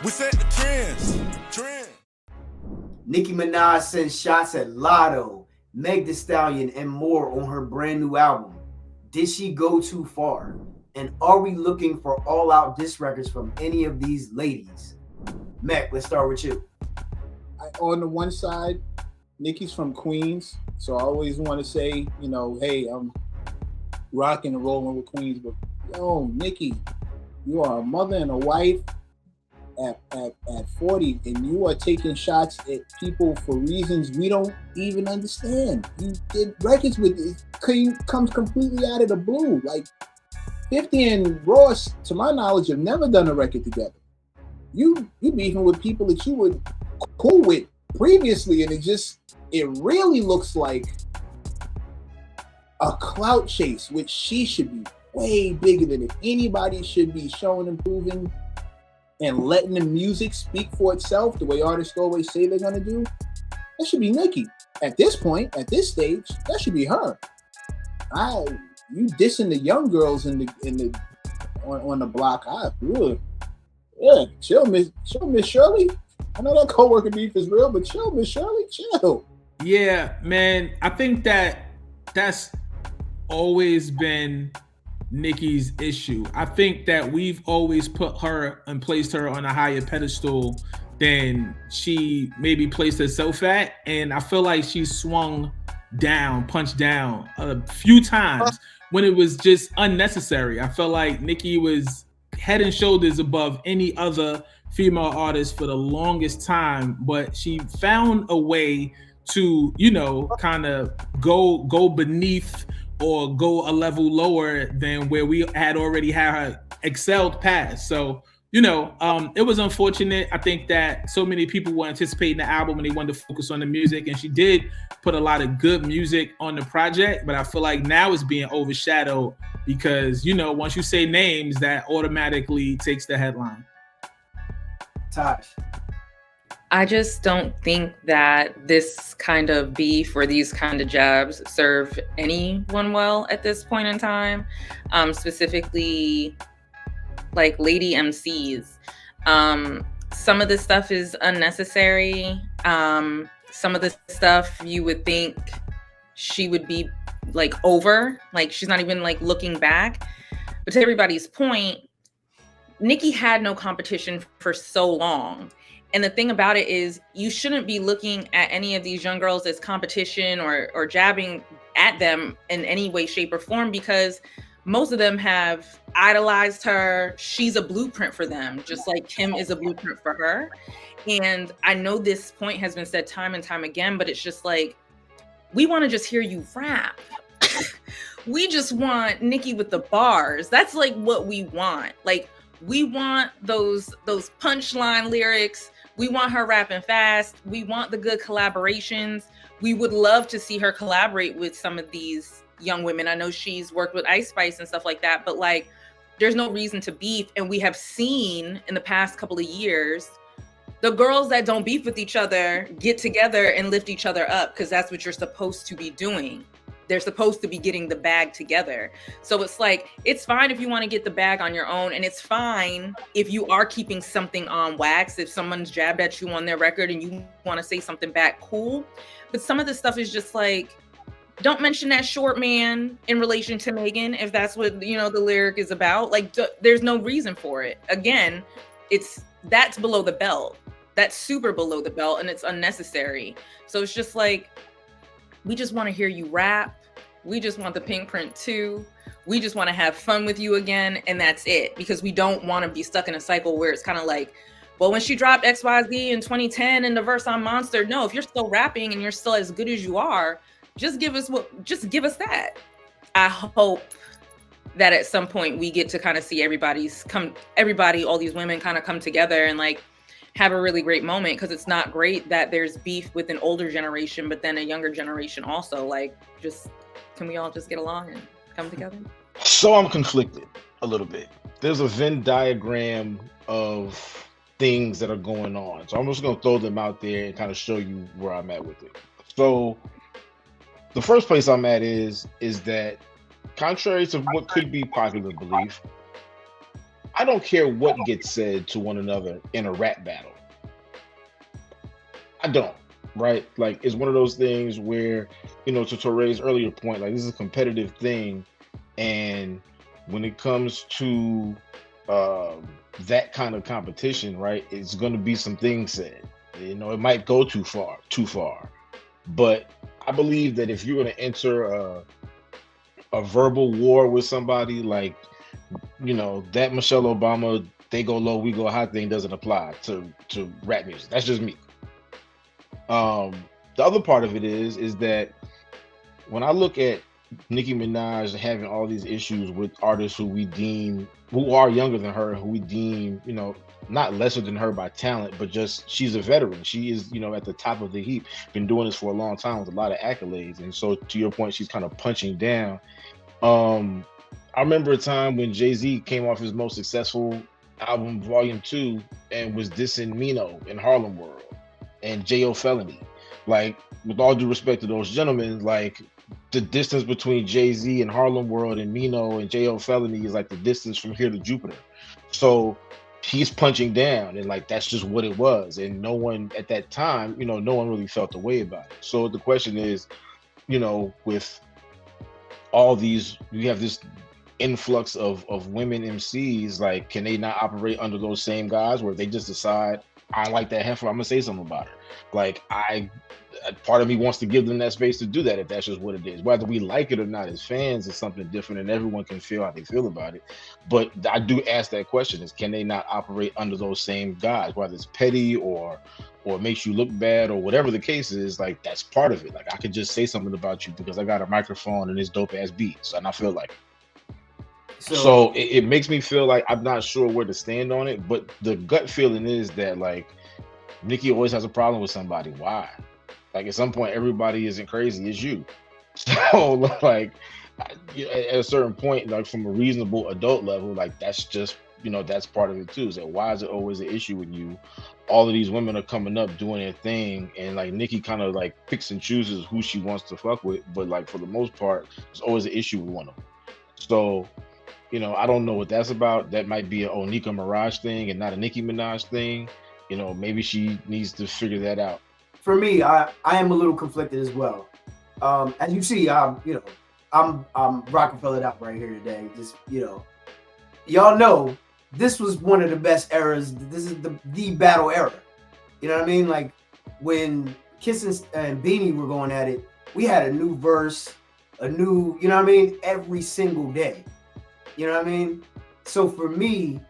We set the trends. Trend. Nicki Minaj sends shots at Latto, Meg Thee Stallion, and more on her brand new album. Did she go too far? And are we looking for all-out diss records from any of these ladies? Mac, let's start with you. On the one side, Nicki's from Queens, so I always want to say, hey, I'm rocking and rolling with Queens, but yo, Nicki, you are a mother and a wife at 40, and you are taking shots at people for reasons we don't even understand. You did records with it, comes completely out of the blue. Like 50 and Ross, to my knowledge, have never done a record together. You beefing with people that you were cool with previously, and it really looks like a clout chase, which she should be way bigger than it. Anybody should be showing and proving and letting the music speak for itself the way artists always say they're gonna do. That should be Nicki. At this point, at this stage, that should be her. You dissing the young girls on the block. Chill, Miss Shirley. I know that coworker beef is real, but chill, Miss Shirley, chill. Yeah, man. I think that's always been Nicki's issue. I think that we've always put her and placed her on a higher pedestal than she maybe placed herself at. And I feel like she punched down a few times when it was just unnecessary. I felt like Nicki was head and shoulders above any other female artist for the longest time, but she found a way to, kind of go beneath or go a level lower than where we had already had her excelled past. So, it was unfortunate. I think that so many people were anticipating the album and they wanted to focus on the music, and she did put a lot of good music on the project, but I feel like now it's being overshadowed because, once you say names, that automatically takes the headline. Tosh. I just don't think that this kind of beef or these kind of jabs serve anyone well at this point in time, specifically like lady MCs. Some of this stuff is unnecessary. Some of this stuff you would think she would be like over, like she's not even like looking back. But to everybody's point, Nicki had no competition for so long. And the thing about it is you shouldn't be looking at any of these young girls as competition or jabbing at them in any way, shape, or form, because most of them have idolized her. She's a blueprint for them, just like Kim is a blueprint for her. And I know this point has been said time and time again, but it's just like, we want to just hear you rap. We just want Nicki with the bars. That's like what we want. Like, we want those punchline lyrics. We want her rapping fast. We want the good collaborations. We would love to see her collaborate with some of these young women. I know she's worked with Ice Spice and stuff like that, but like, there's no reason to beef. And we have seen in the past couple of years, the girls that don't beef with each other get together and lift each other up, because that's what you're supposed to be doing. They're supposed to be getting the bag together. So it's like, it's fine if you want to get the bag on your own. And it's fine if you are keeping something on wax. If someone's jabbed at you on their record and you want to say something back, cool. But some of this stuff is just like, don't mention that short man in relation to Megan, if that's what, the lyric is about. Like, there's no reason for it. Again, that's below the belt. That's super below the belt, and it's unnecessary. So it's just like, we just want to hear you rap. We just want the Pink Print 2. We just want to have fun with you again, and that's it. Because we don't want to be stuck in a cycle where it's kind of like, well, when she dropped XYZ in 2010 and the verse on Monster, no, if you're still rapping and you're still as good as you are, just give us that. I hope that at some point we get to kind of see all these women kind of come together and like have a really great moment, because it's not great that there's beef with an older generation, but then a younger generation also. Like, can we all just get along and come together? So I'm conflicted a little bit. There's a Venn diagram of things that are going on. So I'm just going to throw them out there and kind of show you where I'm at with it. So the first place I'm at is that, contrary to what could be popular belief, I don't care what gets said to one another in a rap battle. I don't, right? Like, it's one of those things where, to Torre's earlier point, like, this is a competitive thing. And when it comes to that kind of competition, right, it's going to be some things said. It might go too far. But I believe that if you're going to enter a verbal war with somebody, like, that Michelle Obama, they go low, we go high thing doesn't apply to rap music. That's just me. The other part of it is that when I look at Nicki Minaj having all these issues with artists who are younger than her, who we deem, not lesser than her by talent, but just she's a veteran. She is, at the top of the heap, been doing this for a long time with a lot of accolades. And so to your point, she's kind of punching down. I remember a time when Jay-Z came off his most successful album, Volume 2, and was dissing Mino in Harlem World and J.O. Felony. Like, with all due respect to those gentlemen, like, the distance between Jay-Z and Harlem World and Mino and J.O. Felony is like the distance from here to Jupiter. So he's punching down, and like, that's just what it was. And no one at that time, no one really felt the way about it. So the question is, with all these, you have this influx of women MCs, like, can they not operate under those same guys where they just decide, I don't like that heifer, I'm gonna say something about her? Like, part of me wants to give them that space to do that, if that's just what it is. Whether we like it or not as fans is something different, and everyone can feel how they feel about it. But I do ask that question, is can they not operate under those same guys, whether it's petty or makes you look bad or whatever the case is? Like, that's part of it. Like, I could just say something about you because I got a microphone and this dope ass beats, and I feel like it. So it makes me feel like I'm not sure where to stand on it, but the gut feeling is that, like, Nicki always has a problem with somebody. Why? Like, at some point, everybody isn't crazy, it's you. So, like, at a certain point, like, from a reasonable adult level, like, that's just, that's part of it too. So why is it always an issue with you? All of these women are coming up doing their thing, and like, Nicki kind of like picks and chooses who she wants to fuck with, but like, for the most part, there's always an issue with one of them. So, I don't know what that's about. That might be a Nicki Minaj thing and not a Nicki Minaj thing. Maybe she needs to figure that out. For me, I am a little conflicted as well. As you see, I'm Rockefeller out right here today. Just, y'all know this was one of the best eras. This is the battle era. You know what I mean? Like, when Kiss and Beanie were going at it, we had a new verse, a new, you know what I mean, every single day. You know what I mean? So for me,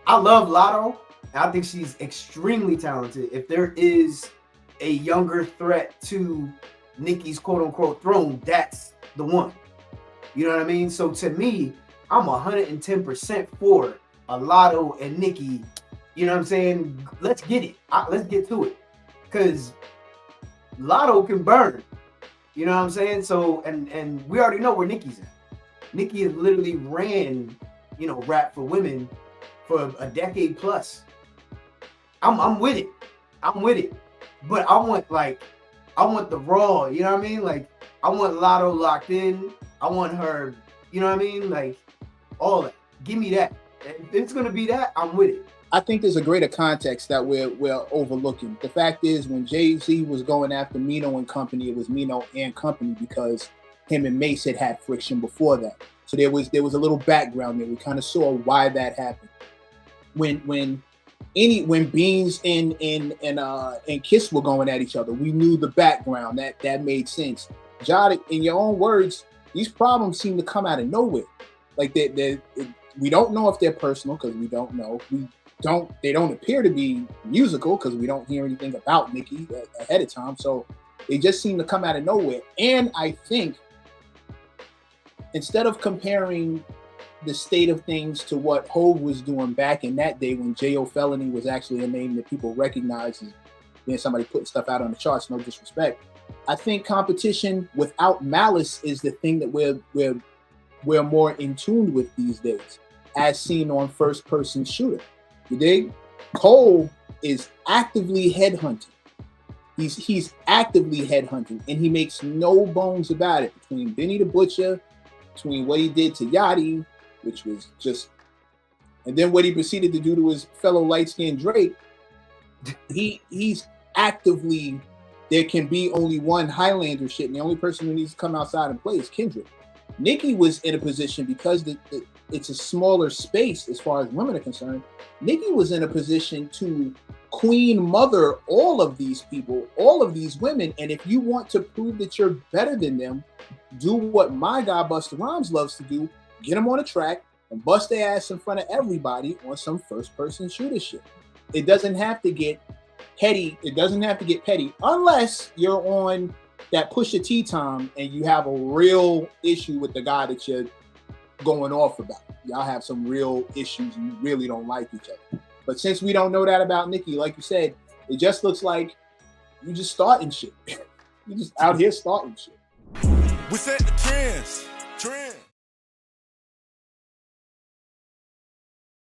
I love Latto. I think she's extremely talented. If there is a younger threat to Nicki's quote-unquote throne, that's the one. You know what I mean? So to me, I'm 110% for a Latto and Nicki. You know what I'm saying? Let's get it. Let's get to it. Because Latto can burn. You know what I'm saying? So, and we already know where Nicki's at. Nicki has literally ran, rap for women for a decade plus. I'm with it. I'm with it. But I want the raw, you know what I mean? Like, I want Latto locked in. I want her, you know what I mean? Like, all that. Give me that. If it's going to be that, I'm with it. I think there's a greater context that we're overlooking. The fact is, when Jay-Z was going after Mino and company, it was Mino and company because him and Mace had friction before that. So there was a little background there. We kind of saw why that happened. When Beans and Kiss were going at each other, we knew the background. That made sense. Jada, in your own words, these problems seem to come out of nowhere. Like, we don't know if they're personal because we don't know. They don't appear to be musical because we don't hear anything about Nicki ahead of time. So they just seem to come out of nowhere. And I think instead of comparing the state of things to what Hov was doing back in that day when J.O. Felony was actually a name that people recognized as being somebody putting stuff out on the charts, no disrespect, I think competition without malice is the thing that we're more in tune with these days, as seen on First Person Shooter. You dig? Cole is actively headhunting. He's actively headhunting, and he makes no bones about it. Between Benny the Butcher, between what he did to Yachty, which was just And then what he proceeded to do to his fellow light-skinned Drake, he's actively, there can be only one Highlander shit, and the only person who needs to come outside and play is Kendrick. Nicki was in a position, because it's a smaller space as far as women are concerned, Nicki was in a position to queen mother all of these people, all of these women, and if you want to prove that you're better than them, do what my guy Busta Rhymes loves to do, get them on a track and bust their ass in front of everybody on some first-person shooter shit. It doesn't have to get petty. It doesn't have to get petty unless you're on that Pusha T time and you have a real issue with the guy that you're going off about. Y'all have some real issues and you really don't like each other. But since we don't know that about Nicki, like you said, it just looks like you just starting shit. You just out here starting shit. We set the trends.